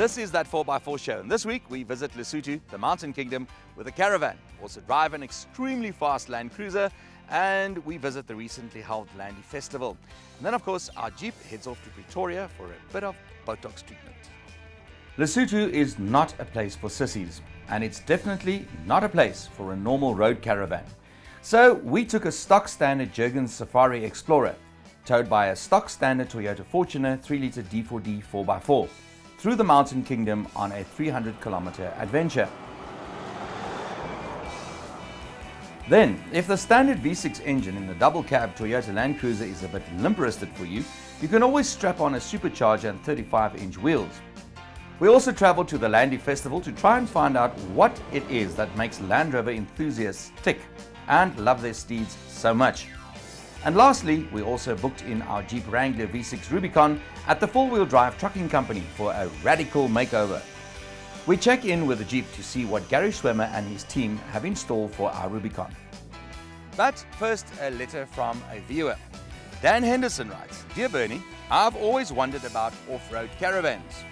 This is that 4x4 show, and this week we visit Lesotho, the Mountain Kingdom, with a caravan. Also drive an extremely fast Land Cruiser, and we visit the recently held Landy Festival. And then, of course, our Jeep heads off to Pretoria for a bit of Botox treatment. Lesotho is not a place for sissies, and it's definitely not a place for a normal road caravan. So we took a stock standard Jurgen's Safari Explorer, towed by a stock standard Toyota Fortuner 3-litre D4D 4x4, through the Mountain Kingdom on a 300-kilometer adventure. Then, if the standard V6 engine in the double cab Toyota Land Cruiser is a bit limp-wristed for you, you can always strap on a supercharger and 35-inch wheels. We also traveled to the Landy Festival to try and find out what it is that makes Land Rover enthusiasts tick and love their steeds so much. And lastly, we also booked in our Jeep Wrangler V6 Rubicon at the four-wheel drive trucking company for a radical makeover. We check in with the Jeep to see what Gary Schwemmer and his team have in store for our Rubicon. But first, a letter from a viewer. Dan Henderson writes, "Dear Bernie, I've always wondered about off-road caravans.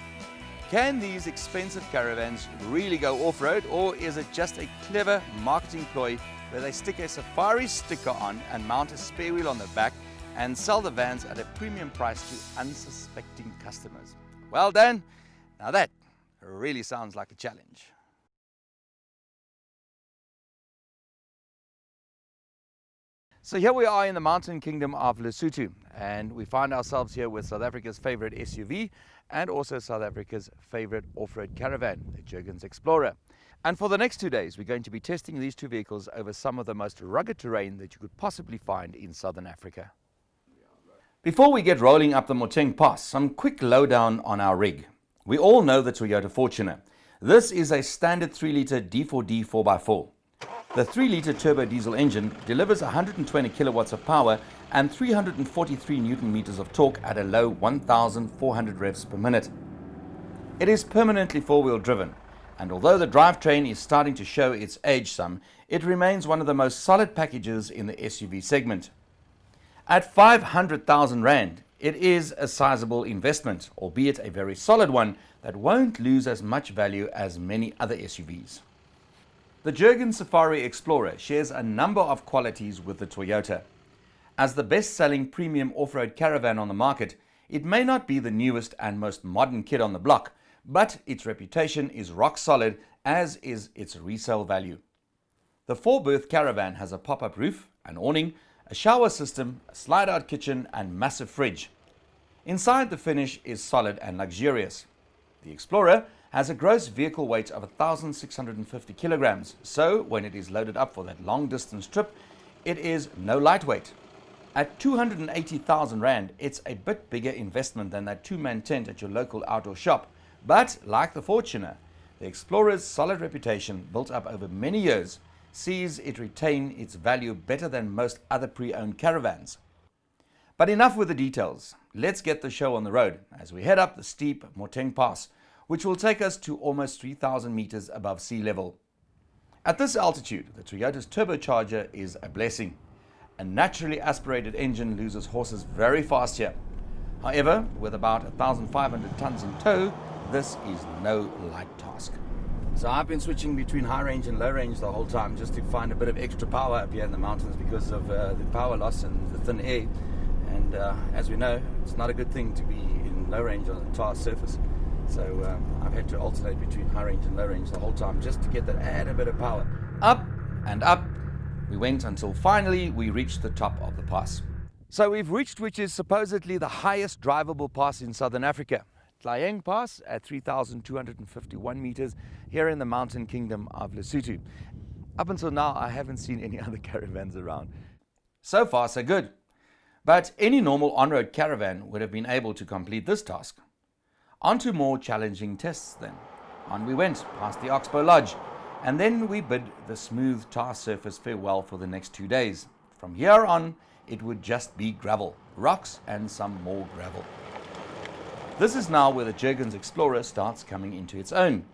Can these expensive caravans really go off-road, or is it just a clever marketing ploy where they stick a safari sticker on and mount a spare wheel on the back and sell the vans at a premium price to unsuspecting customers?" Well, Dan, now that really sounds like a challenge. So here we are in the Mountain Kingdom of Lesotho, and we find ourselves here with South Africa's favorite SUV and also South Africa's favorite off-road caravan, the Jurgen's Explorer. And for the next 2 days, we're going to be testing these two vehicles over some of the most rugged terrain that you could possibly find in Southern Africa. Before we get rolling up the Moteng Pass, some quick lowdown on our rig. We all know the Toyota Fortuner. This is a standard 3-litre D4D 4x4. The 3-litre turbo diesel engine delivers 120 kilowatts of power and 343 newton meters of torque at a low 1,400 revs per minute. It is permanently four-wheel driven, and although the drivetrain is starting to show its age some, it remains one of the most solid packages in the SUV segment. At 500,000 Rand, it is a sizable investment, albeit a very solid one that won't lose as much value as many other SUVs. The Jurgen's Safari Explorer shares a number of qualities with the Toyota. As the best-selling premium off-road caravan on the market, it may not be the newest and most modern kid on the block, but its reputation is rock solid, as is its resale value. The 4-berth caravan has a pop-up roof, an awning, a shower system, a slide-out kitchen and massive fridge. Inside, the finish is solid and luxurious. The Explorer has a gross vehicle weight of 1,650 kilograms, so when it is loaded up for that long-distance trip, it is no lightweight. At 280,000 Rand, it's a bit bigger investment than that two-man tent at your local outdoor shop. But, like the Fortuner, the Explorer's solid reputation, built up over many years, sees it retain its value better than most other pre-owned caravans. But enough with the details. Let's get the show on the road as we head up the steep Moteng Pass, which will take us to almost 3,000 meters above sea level. At this altitude, the Toyota's turbocharger is a blessing. A naturally aspirated engine loses horses very fast here. However, with about 1,500 tons in tow, this is no light task. So I've been switching between high range and low range the whole time just to find a bit of extra power up here in the mountains because of the power loss and the thin air. And as we know, it's not a good thing to be in low range on a tar surface. So I've had to alternate between high range and low range the whole time just to get that add a bit of power. Up and up we went until finally we reached the top of the pass. So we've reached which is supposedly the highest drivable pass in Southern Africa. Tlayeng Pass at 3,251 meters here in the Mountain Kingdom of Lesotho. Up until now, I haven't seen any other caravans around. So far, so good. But any normal on-road caravan would have been able to complete this task. On to more challenging tests then. On we went, past the Oxbow Lodge, and then we bid the smooth tar surface farewell for the next 2 days. From here on, it would just be gravel, rocks and some more gravel. This is now where the Jurgen's Explorer starts coming into its own.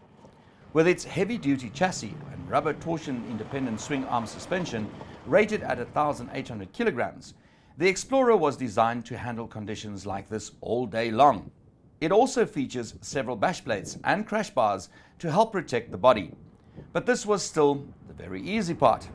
With its heavy-duty chassis and rubber torsion-independent swing arm suspension rated at 1,800 kilograms, the Explorer was designed to handle conditions like this all day long. It also features several bash plates and crash bars to help protect the body. But this was still the very easy part.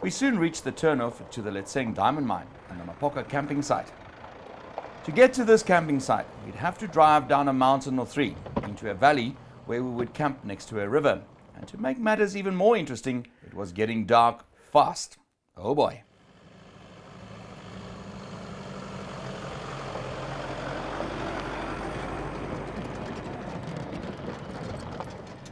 We soon reached the turnoff to the Letseng diamond mine and the Mapoka camping site. To get to this camping site, we'd have to drive down a mountain or three into a valley where we would camp next to a river. And to make matters even more interesting, it was getting dark fast. Oh boy.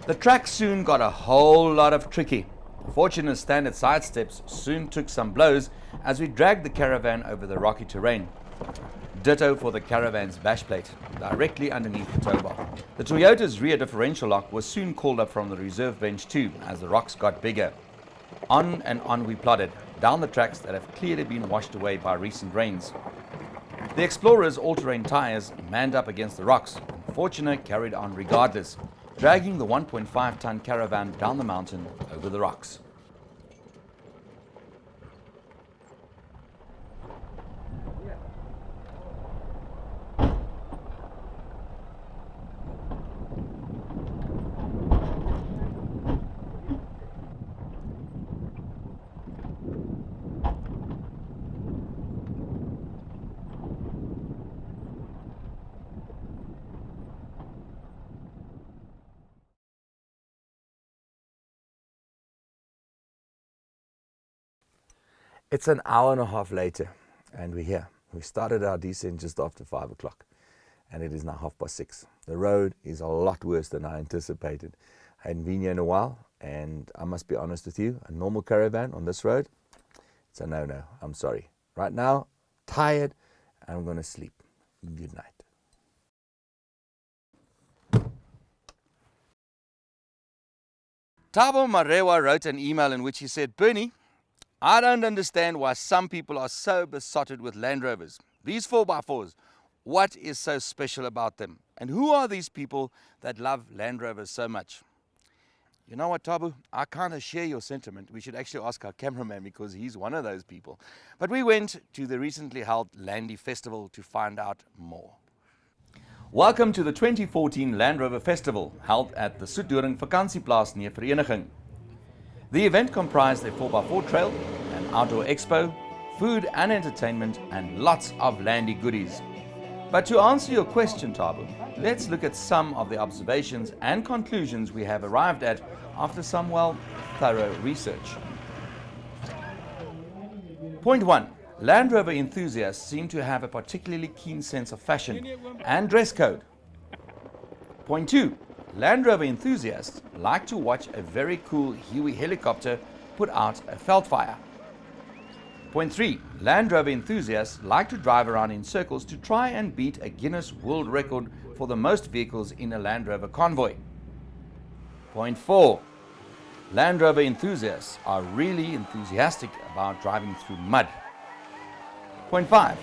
The track soon got a whole lot of tricky. Fortunate standard side steps soon took some blows as we dragged the caravan over the rocky terrain. Ditto for the caravan's bash plate, directly underneath the tow bar. The Toyota's rear differential lock was soon called up from the reserve bench too as the rocks got bigger. On and on we plodded, down the tracks that have clearly been washed away by recent rains. The Explorer's all-terrain tires manned up against the rocks, and Fortuner carried on regardless, dragging the 1.5-ton caravan down the mountain over the rocks. It's an hour and a half later, and we're here. We started our descent just after 5 o'clock, and it is now 6:30. The road is a lot worse than I anticipated. I hadn't been here in a while, and I must be honest with you, a normal caravan on this road, it's a no-no. I'm sorry. Right now, tired, and I'm going to sleep. Good night. Thabo Marewa wrote an email in which he said, "Bernie, I don't understand why some people are so besotted with Land Rovers. These 4x4s, what is so special about them? And who are these people that love Land Rovers so much?" You know what, Thabo? I kind of share your sentiment. We should actually ask our cameraman because he's one of those people. But we went to the recently held Landy Festival to find out more. Welcome to the 2014 Land Rover Festival, held at the Soetdoring Vakansieplaas near Vereniging. The event comprised a 4x4 trail, an outdoor expo, food and entertainment, and lots of Landy goodies. But to answer your question, Thabo, let's look at some of the observations and conclusions we have arrived at after some, well, thorough research. Point 1. Land Rover enthusiasts seem to have a particularly keen sense of fashion and dress code. Point 2. Land Rover enthusiasts like to watch a very cool Huey helicopter put out a Veldfire. Point 3. Land Rover enthusiasts like to drive around in circles to try and beat a Guinness World Record for the most vehicles in a Land Rover convoy. Point 4. Land Rover enthusiasts are really enthusiastic about driving through mud. Point 5.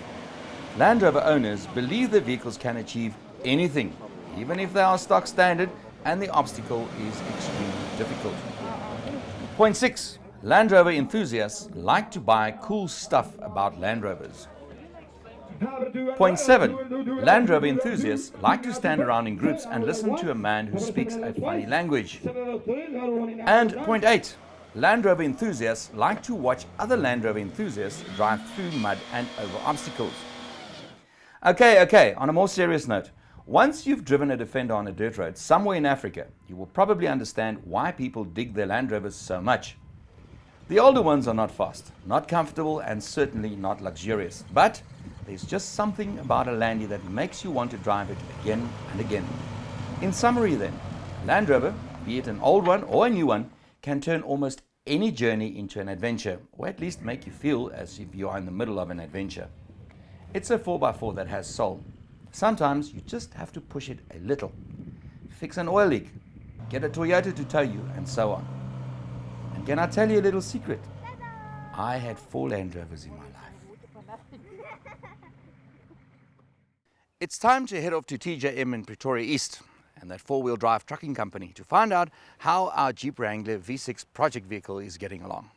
Land Rover owners believe the vehicles can achieve anything, even if they are stock standard and the obstacle is extremely difficult. Point 6. Land Rover enthusiasts like to buy cool stuff about Land Rovers. Point 7. Land Rover enthusiasts like to stand around in groups and listen to a man who speaks a funny language. And point 8. Land Rover enthusiasts like to watch other Land Rover enthusiasts drive through mud and over obstacles. Okay, on a more serious note, once you've driven a Defender on a dirt road somewhere in Africa, you will probably understand why people dig their Land Rovers so much. The older ones are not fast, not comfortable, and certainly not luxurious, but there's just something about a Landy that makes you want to drive it again and again. In summary then, Land Rover, be it an old one or a new one, can turn almost any journey into an adventure, or at least make you feel as if you are in the middle of an adventure. It's a 4x4 that has soul. Sometimes you just have to push it a little. Fix an oil leak, get a Toyota to tow you, and so on. And can I tell you a little secret? I had 4 Land Rovers in my life. It's time to head off to TJM in Pretoria East and that four-wheel drive trucking company to find out how our Jeep Wrangler V6 project vehicle is getting along.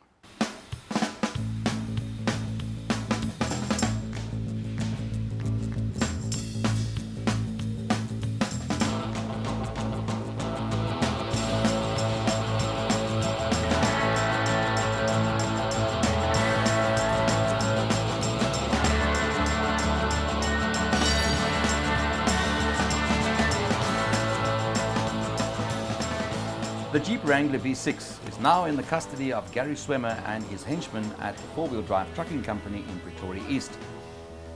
The Jeep Wrangler V6 is now in the custody of Gary Swemmer and his henchmen at the four-wheel drive trucking company in Pretoria East.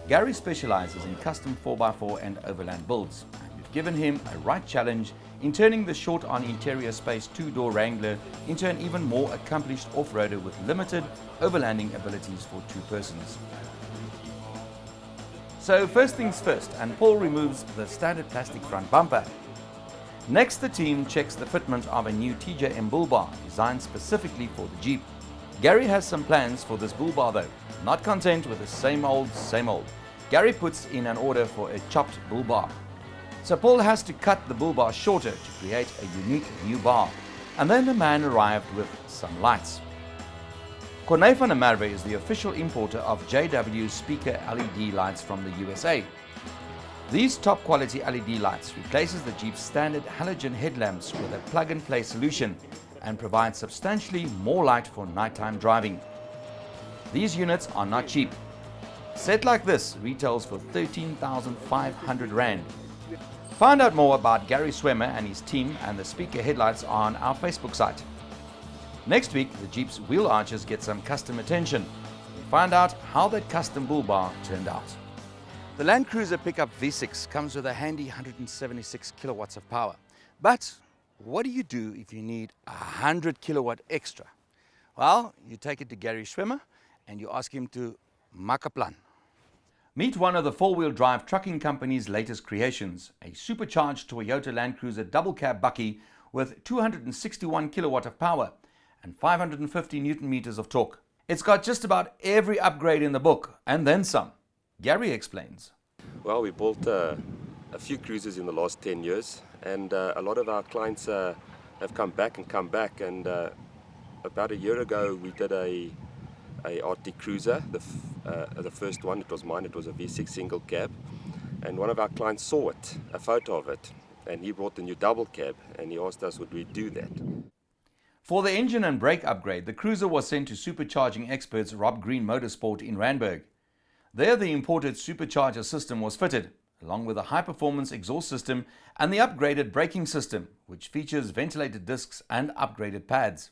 Gary specializes in custom 4x4 and overland builds, and we've given him a right challenge in turning the short on interior space two-door Wrangler into an even more accomplished off-roader with limited overlanding abilities for two persons. So first things first, and Paul removes the standard plastic front bumper. Next, the team checks the fitment of a new TJM bull bar designed specifically for the Jeep. Gary has some plans for this bull bar though. Not content with the same old, Gary puts in an order for a chopped bull bar. So Paul has to cut the bull bar shorter to create a unique new bar. And then the man arrived with some lights. Corné van der Merwe is the official importer of JW's speaker LED lights from the USA. These top quality LED lights replaces the Jeep's standard halogen headlamps with a plug-and-play solution and provide substantially more light for nighttime driving. These units are not cheap. Set like this retails for 13,500 Rand. Find out more about Gary Swemmer and his team and the speaker headlights on our Facebook site. Next week, the Jeep's wheel arches get some custom attention. We find out how that custom bull bar turned out. The Land Cruiser pickup V6 comes with a handy 176 kilowatts of power. But what do you do if you need 100 kilowatt extra? Well, you take it to Gary Swemmer and you ask him to make a plan. Meet one of the four-wheel drive trucking company's latest creations, a supercharged Toyota Land Cruiser double cab bucky with 261 kilowatt of power and 550 Newton meters of torque. It's got just about every upgrade in the book and then some. Gary explains. Well, we built a few cruisers in the last 10 years, and a lot of our clients have come back, and about a year ago we did a Arctic cruiser, the first one. It was mine. It was a V6 single cab, and one of our clients saw it, a photo of it, and he brought the new double cab, and he asked us would we do that. For the engine and brake upgrade, the cruiser was sent to supercharging experts Rob Green Motorsport in Randburg. There, the imported supercharger system was fitted, along with a high-performance exhaust system and the upgraded braking system, which features ventilated discs and upgraded pads.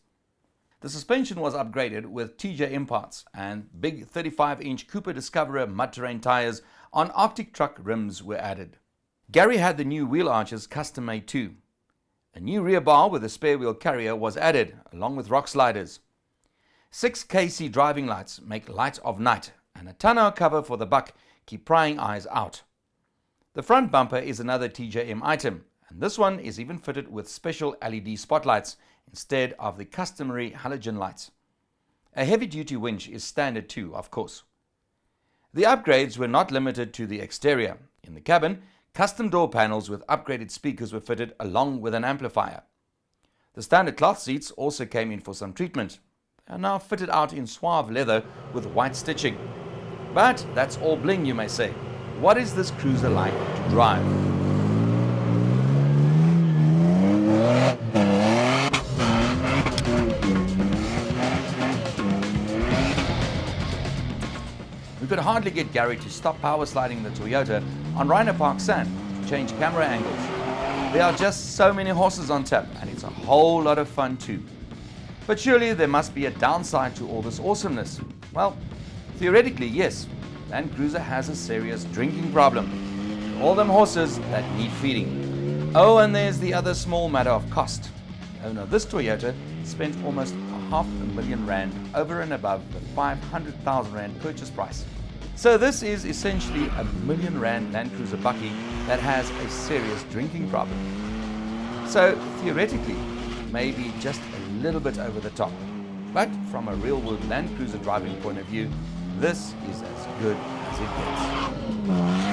The suspension was upgraded with TJM parts, and big 35-inch Cooper Discoverer mud-terrain tires on Arctic truck rims were added. Gary had the new wheel arches custom-made too. A new rear bar with a spare wheel carrier was added, along with rock sliders. 6 KC driving lights make light of night, and a tonneau cover for the buck keep prying eyes out. The front bumper is another TJM item, and this one is even fitted with special LED spotlights instead of the customary halogen lights. A heavy-duty winch is standard too, of course. The upgrades were not limited to the exterior. In the cabin, custom door panels with upgraded speakers were fitted along with an amplifier. The standard cloth seats also came in for some treatment. They are now fitted out in suave leather with white stitching. But that's all bling, you may say. What is this cruiser like to drive? We could hardly get Gary to stop power sliding the Toyota on Rhino Park Sand to change camera angles. There are just so many horses on tap, and it's a whole lot of fun too. But surely there must be a downside to all this awesomeness. Well, theoretically, yes. Land Cruiser has a serious drinking problem. All them horses that need feeding. Oh, and there's the other small matter of cost. The owner of this Toyota spent almost 500,000 Rand over and above the 500,000 Rand purchase price. So this is essentially a R1 million Land Cruiser bucky that has a serious drinking problem. So theoretically, maybe just a little bit over the top. But from a real-world Land Cruiser driving point of view, this is as good as it gets.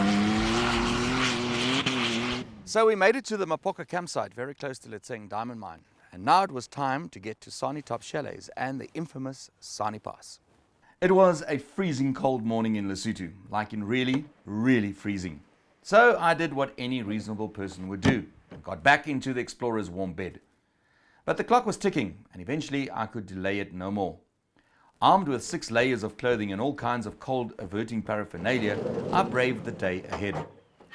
So we made it to the Mapoka campsite, very close to Letseng Diamond Mine. And now it was time to get to Sani Top Chalets and the infamous Sani Pass. It was a freezing cold morning in Lesotho, like in really, really freezing. So I did what any reasonable person would do, and got back into the explorer's warm bed. But the clock was ticking, and eventually I could delay it no more. Armed with 6 layers of clothing and all kinds of cold-averting paraphernalia, I braved the day ahead.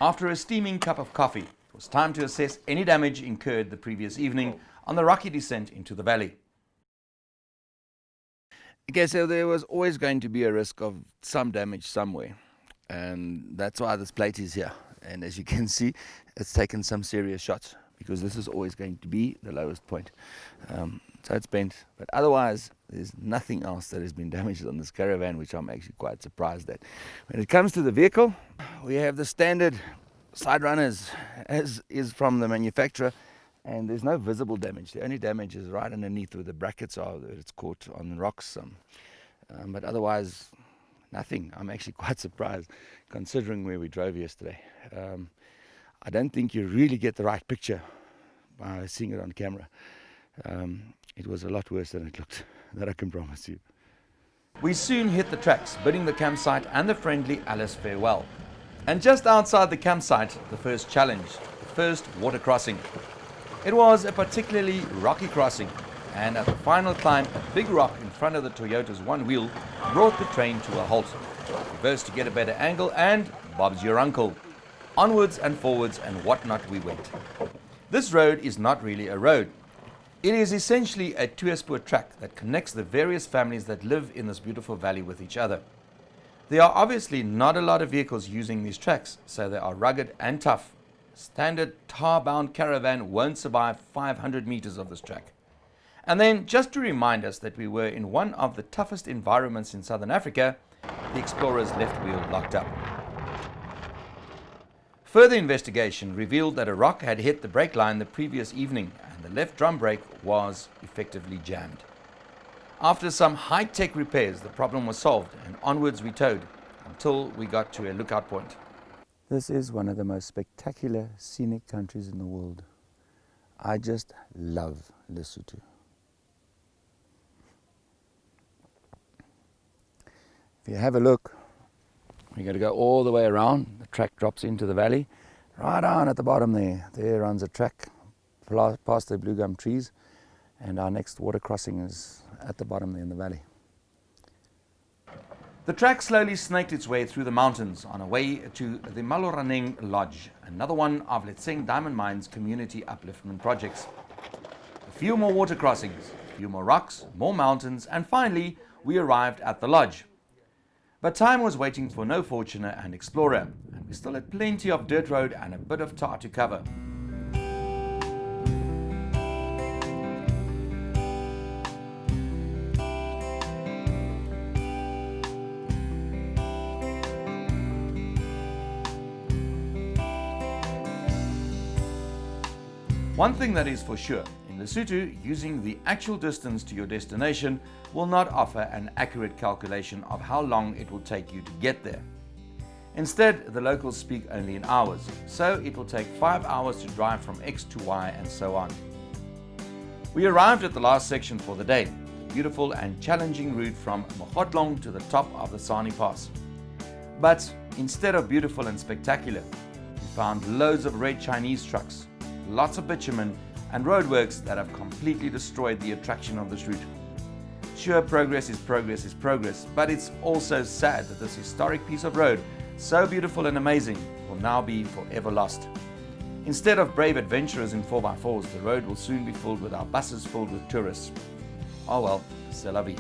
After a steaming cup of coffee, it was time to assess any damage incurred the previous evening on the rocky descent into the valley. Okay, so there was always going to be a risk of some damage somewhere, and that's why this plate is here. And as you can see, it's taken some serious shots, because this is always going to be the lowest point. So it's bent, but otherwise there's nothing else that has been damaged on this caravan, which I'm actually quite surprised at. When it comes to the vehicle, we have the standard side runners as is from the manufacturer, and there's no visible damage. The only damage is right underneath where the brackets are, that it's caught on rocks. But otherwise, nothing. I'm actually quite surprised considering where we drove yesterday. I don't think you really get the right picture by seeing it on camera. It was a lot worse than it looked, that I can promise you. We soon hit the tracks, bidding the campsite and the friendly Alice farewell. And just outside the campsite, the first challenge, the first water crossing. It was a particularly rocky crossing, and at the final climb, a big rock in front of the Toyota's one wheel brought the train to a halt. Reversed to get a better angle, and Bob's your uncle. Onwards and forwards and whatnot we went. This road is not really a road. It is essentially a two-spur track that connects the various families that live in this beautiful valley with each other. There are obviously not a lot of vehicles using these tracks, so they are rugged and tough. Standard tar-bound caravan won't survive 500 meters of this track. And then, just to remind us that we were in one of the toughest environments in Southern Africa, the explorer's left wheel locked up. Further investigation revealed that a rock had hit the brake line the previous evening, and the left drum brake was effectively jammed. After some high-tech repairs, the problem was solved, and onwards we towed until we got to a lookout point. This is one of the most spectacular scenic countries in the world. I just love Lesotho. If you have a look, we're going to go all the way around. The track drops into the valley. Right down at the bottom there runs a track past the blue gum trees, and our next water crossing is at the bottom there in the valley. The track slowly snaked its way through the mountains on a way to the Maloraneng Lodge, another one of Letseng Diamond Mine's community upliftment projects. A few more water crossings, a few more rocks, more mountains, and finally we arrived at the lodge. But time was waiting for no fortuner and explorer, and we still had plenty of dirt road and a bit of tar to cover. One thing that is for sure, in Lesotho, using the actual distance to your destination will not offer an accurate calculation of how long it will take you to get there. Instead, the locals speak only in hours, so it will take 5 hours to drive from X to Y and so on. We arrived at the last section for the day, the beautiful and challenging route from Mogotlong to the top of the Sani Pass. But instead of beautiful and spectacular, we found loads of red Chinese trucks, lots of bitumen, and roadworks that have completely destroyed the attraction of this route. Sure, progress is progress, but it's also sad that this historic piece of road, so beautiful and amazing, will now be forever lost. Instead of brave adventurers in 4x4s, the road will soon be filled with our buses filled with tourists. Oh well, c'est la vie.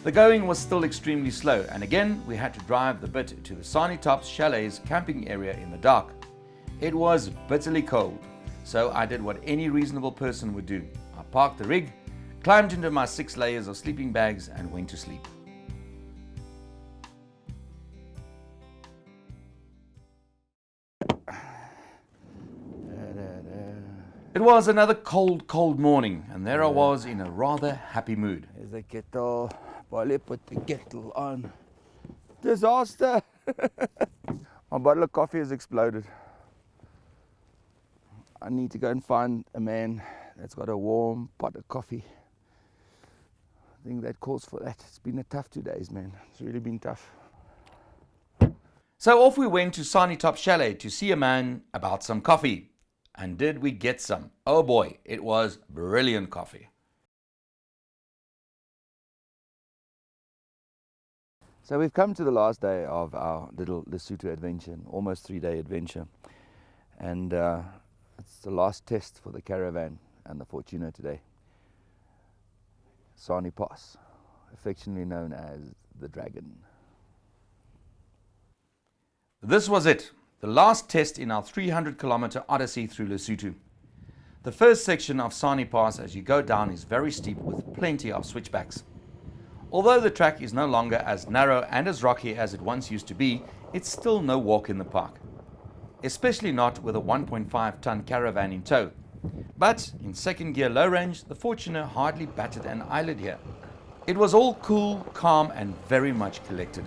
The going was still extremely slow, and again we had to drive the bit to the Sani Top Chalets camping area in the dark. It was bitterly cold, so I did what any reasonable person would do. I parked the rig, climbed into my 6 layers of sleeping bags, and went to sleep. It was another cold morning, and there I was in a rather happy mood. Here's the kettle. Polly put the kettle on. Disaster! My bottle of coffee has exploded. I need to go and find a man that's got a warm pot of coffee. I think that calls for that. It's been a tough 2 days, man. It's really been tough. So off we went to Sunny Top Chalet to see a man about some coffee. And did we get some? Oh boy, it was brilliant coffee. So we've come to the last day of our little Lesotho adventure, almost 3-day adventure. And it's the last test for the caravan and the Fortuner today. Sani Pass, affectionately known as the Dragon. This was it, the last test in our 300-kilometer odyssey through Lesotho. The first section of Sani Pass as you go down is very steep with plenty of switchbacks. Although the track is no longer as narrow and as rocky as it once used to be, it's still no walk in the park. Especially not with a 1.5-ton caravan in tow. But in second gear low range, the Fortuner hardly batted an eyelid here. It was all cool, calm and very much collected.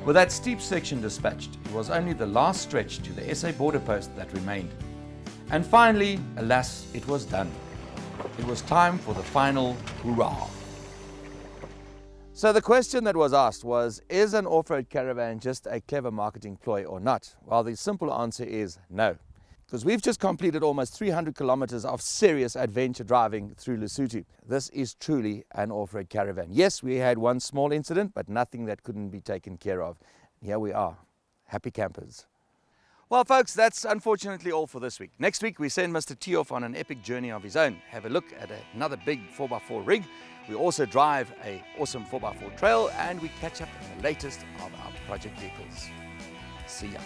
With that steep section dispatched, it was only the last stretch to the SA border post that remained. And finally, alas, it was done. It was time for the final hurrah. So the question that was asked was, is an off-road caravan just a clever marketing ploy or not? Well, the simple answer is no. Because we've just completed almost 300 kilometers of serious adventure driving through Lesotho. This is truly an off-road caravan. Yes, we had one small incident, but nothing that couldn't be taken care of. Here we are, happy campers. Well, folks, that's unfortunately all for this week. Next week, we send Mr. T off on an epic journey of his own. Have a look at another big 4x4 rig. We also drive an awesome 4x4 trail, and we catch up in the latest of our project vehicles. See ya.